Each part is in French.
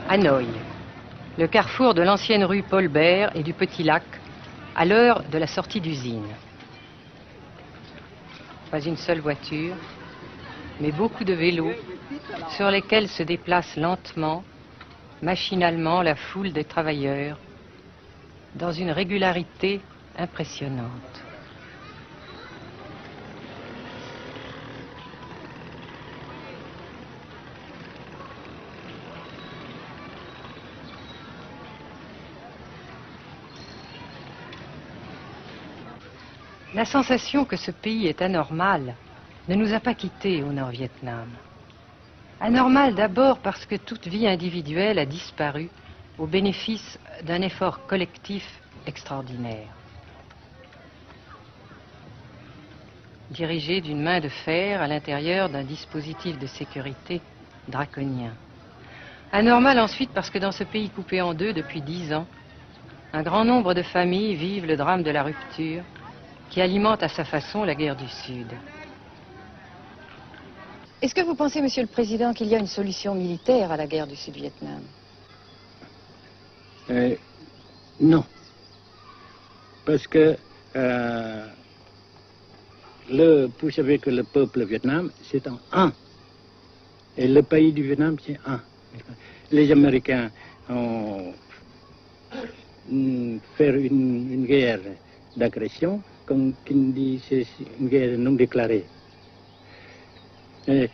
Hanoï, le carrefour de l'ancienne rue Paul Bert et du Petit Lac, à l'heure de la sortie d'usine. Pas une seule voiture, mais beaucoup de vélos sur lesquels se déplace lentement, machinalement la foule des travailleurs, dans une régularité impressionnante. La sensation que ce pays est anormal ne nous a pas quittés au Nord-Vietnam. Anormal d'abord parce que toute vie individuelle a disparu au bénéfice d'un effort collectif extraordinaire. Dirigé d'une main de fer à l'intérieur d'un dispositif de sécurité draconien. Anormal ensuite parce que dans ce pays coupé en deux depuis 10 ans, un grand nombre de familles vivent le drame de la rupture qui alimente à sa façon la guerre du Sud. Est-ce que vous pensez, Monsieur le Président, qu'il y a une solution militaire à la guerre du Sud-Vietnam? Non. Parce que vous savez que le peuple vietnam, c'est en un. Et le pays du Vietnam, c'est un. Les Américains ont fait une guerre d'agression, comme qui dit, c'est une guerre non déclarée. Et,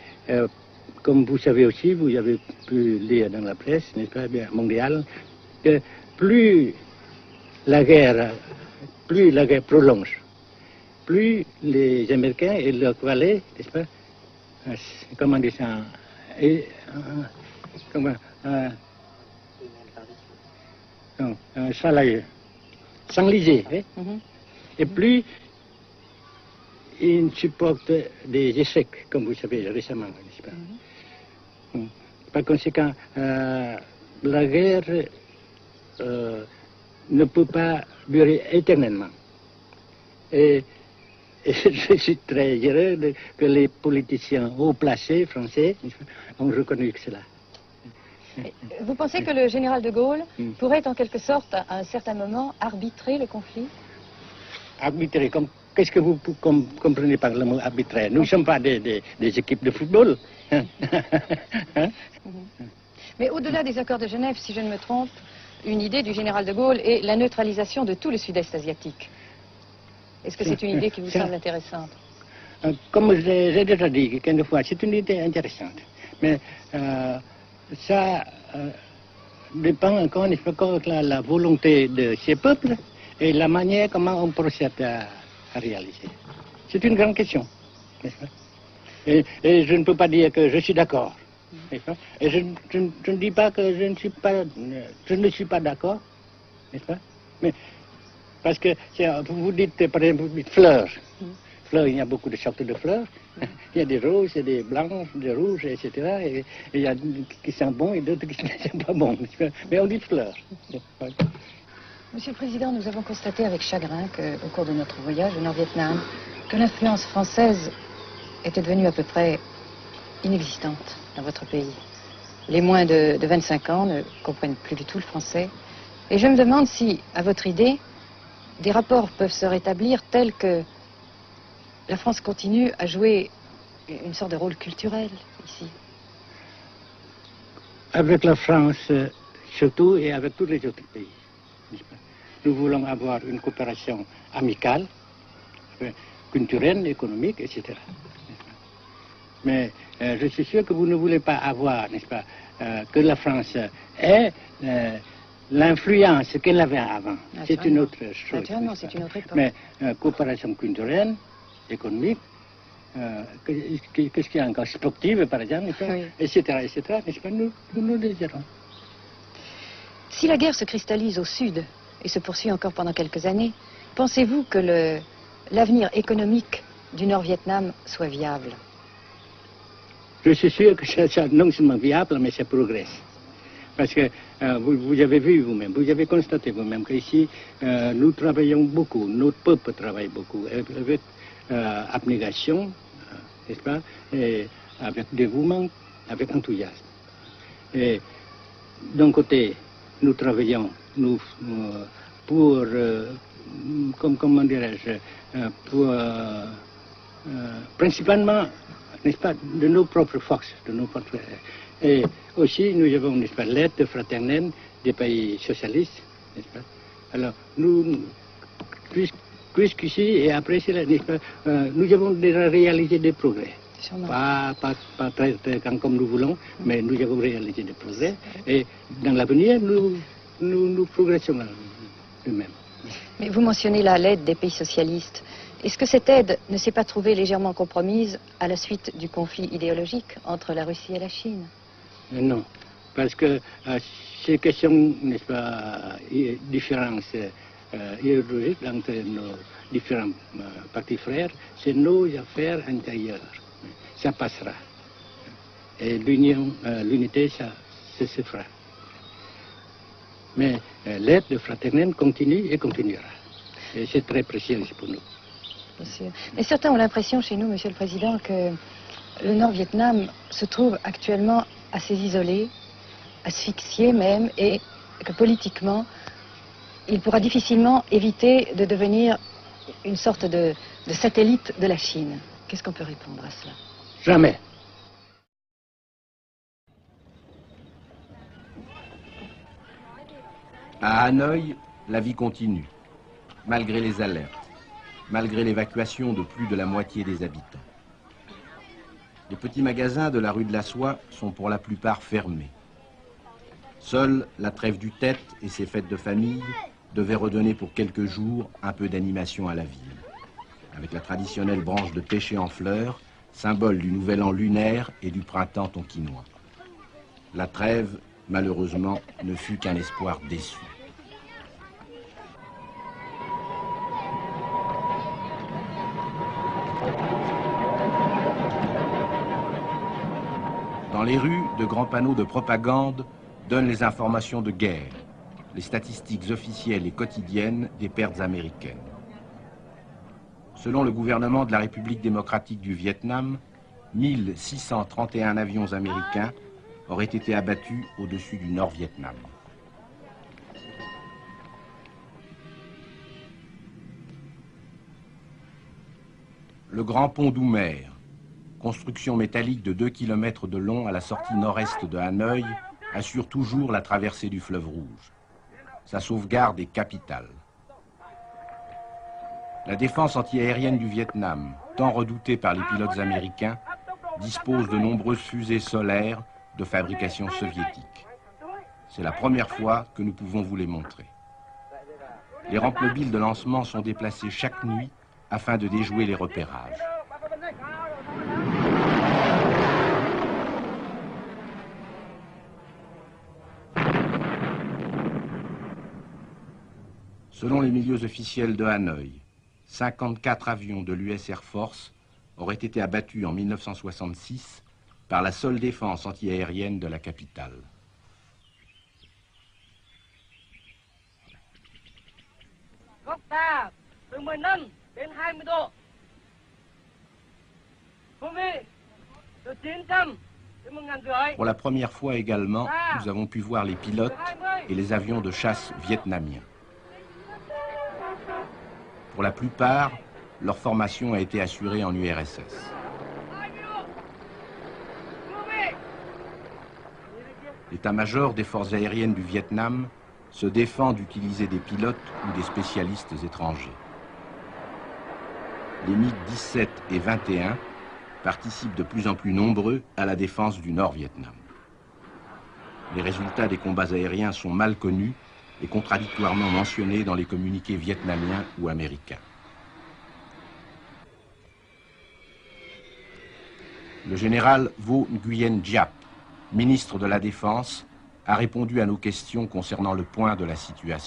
comme vous savez aussi, vous avez pu lire dans la presse, n'est-ce pas, bien, mondiale, que plus la guerre prolonge, plus les Américains et leurs valets, n'est-ce pas, comment dire ça, s'enliser, et plus ils supportent des échecs, comme vous savez récemment, n'est-ce pas? Par conséquent, la guerre ne peut pas durer éternellement. Et je suis très heureux que les politiciens haut placés français ont reconnu cela. Vous pensez que le général de Gaulle pourrait en quelque sorte, à un certain moment, arbitrer le conflit? Arbitrer, qu'est-ce que vous comprenez par le mot arbitraire? Nous ne sommes pas des équipes de football. Mais au-delà des accords de Genève, si je ne me trompe, une idée du général de Gaulle est la neutralisation de tout le sud-est asiatique. Est-ce que c'est une idée qui vous semble intéressante? Comme j'ai déjà dit quelquefois, c'est une idée intéressante. Mais ça dépend encore une fois de la volonté de ces peuples et la manière comment on procède à réaliser. C'est une grande question, n'est-ce pas? Et je ne peux pas dire que je suis d'accord. Et je ne dis pas que je ne suis pas d'accord, n'est-ce pas? Mais parce que vous dites, par exemple, vous dites fleurs. Fleurs, il y a beaucoup de sortes de fleurs. Il y a des roses, il y a des blanches, des rouges, etc. Et il y a qui sont bons et d'autres qui ne sont pas bons. Mais on dit fleurs. Monsieur le Président, nous avons constaté avec chagrin qu'au cours de notre voyage au Nord-Vietnam, que l'influence française était devenue à peu près inexistante dans votre pays. Les moins de 25 ans ne comprennent plus du tout le français. Et je me demande si, à votre idée, des rapports peuvent se rétablir tels que la France continue à jouer une sorte de rôle culturel ici. Avec la France, surtout, et avec tous les autres pays. Nous voulons avoir une coopération amicale, culturelle, économique, etc. Mais je suis sûr que vous ne voulez pas avoir, n'est-ce pas, que la France ait l'influence qu'elle avait avant. C'est une autre chose. Naturellement, c'est une autre époque. Mais coopération culturelle, économique, qu'est-ce qu'il y a encore, sportive par exemple, oui. etc., n'est-ce pas, nous désirons. Si la guerre se cristallise au sud et se poursuit encore pendant quelques années, pensez-vous que l'avenir économique du Nord-Vietnam soit viable? Je suis sûr que c'est non seulement viable, mais ça progresse. Parce que vous avez vu vous-même, vous avez constaté vous-même qu'ici, nous travaillons beaucoup, notre peuple travaille beaucoup, avec abnégation, n'est-ce pas, et avec dévouement, avec enthousiasme. Et d'un côté, nous travaillons pour, comment dirais-je, pour, principalement, n'est-ce pas, de nos propres forces, de nos propres... Et aussi, nous avons, n'est-ce pas, l'aide fraternelle des pays socialistes, n'est-ce pas. Alors, nous, jusqu'ici et après cela, n'est-ce pas, nous avons déjà réalisé des progrès. Pas très comme nous voulons, mais nous avons réalisé des progrès. Et dans l'avenir, nous progressons nous-mêmes. Mais vous mentionnez là l'aide des pays socialistes. Est-ce que cette aide ne s'est pas trouvée légèrement compromise à la suite du conflit idéologique entre la Russie et la Chine? Non, parce que ces questions, n'est-ce pas, différences idéologiques entre nos différents partis frères, c'est nos affaires intérieures. Ça passera. Et l'unité, ça se fera. Mais l'aide fraternelle continue et continuera. Et c'est très précieux pour nous. Bien sûr. Mais certains ont l'impression chez nous, Monsieur le Président, que le Nord-Vietnam se trouve actuellement assez isolé, asphyxié même, et que politiquement, il pourra difficilement éviter de devenir une sorte de satellite de la Chine. Qu'est-ce qu'on peut répondre à cela? Jamais. À Hanoï, la vie continue, malgré les alertes, malgré l'évacuation de plus de la moitié des habitants. Les petits magasins de la rue de la Soie sont pour la plupart fermés. Seule la trêve du Tête et ses fêtes de famille devaient redonner pour quelques jours un peu d'animation à la ville, avec la traditionnelle branche de pêcher en fleurs, symbole du nouvel an lunaire et du printemps tonkinois. La trêve, malheureusement, ne fut qu'un espoir déçu. Dans les rues, de grands panneaux de propagande donnent les informations de guerre, les statistiques officielles et quotidiennes des pertes américaines. Selon le gouvernement de la République démocratique du Vietnam, 1631 avions américains auraient été abattus au-dessus du Nord-Vietnam. Le Grand Pont d'Oumer, construction métallique de 2 km de long à la sortie nord-est de Hanoï, assure toujours la traversée du fleuve Rouge. Sa sauvegarde est capitale. La défense antiaérienne du Vietnam, tant redoutée par les pilotes américains, dispose de nombreuses fusées solaires de fabrication soviétique. C'est la première fois que nous pouvons vous les montrer. Les rampes mobiles de lancement sont déplacées chaque nuit afin de déjouer les repérages. Selon les milieux officiels de Hanoï, 54 avions de l'US Air Force auraient été abattus en 1966 par la seule défense antiaérienne de la capitale. Pour la première fois également, nous avons pu voir les pilotes et les avions de chasse vietnamiens. Pour la plupart, leur formation a été assurée en URSS. L'état-major des forces aériennes du Vietnam se défend d'utiliser des pilotes ou des spécialistes étrangers. Les MiG-17 et 21 participent de plus en plus nombreux à la défense du Nord-Vietnam. Les résultats des combats aériens sont mal connus et contradictoirement mentionnés dans les communiqués vietnamiens ou américains. Le général Vo Nguyen Giap, ministre de la Défense, a répondu à nos questions concernant le point de la situation.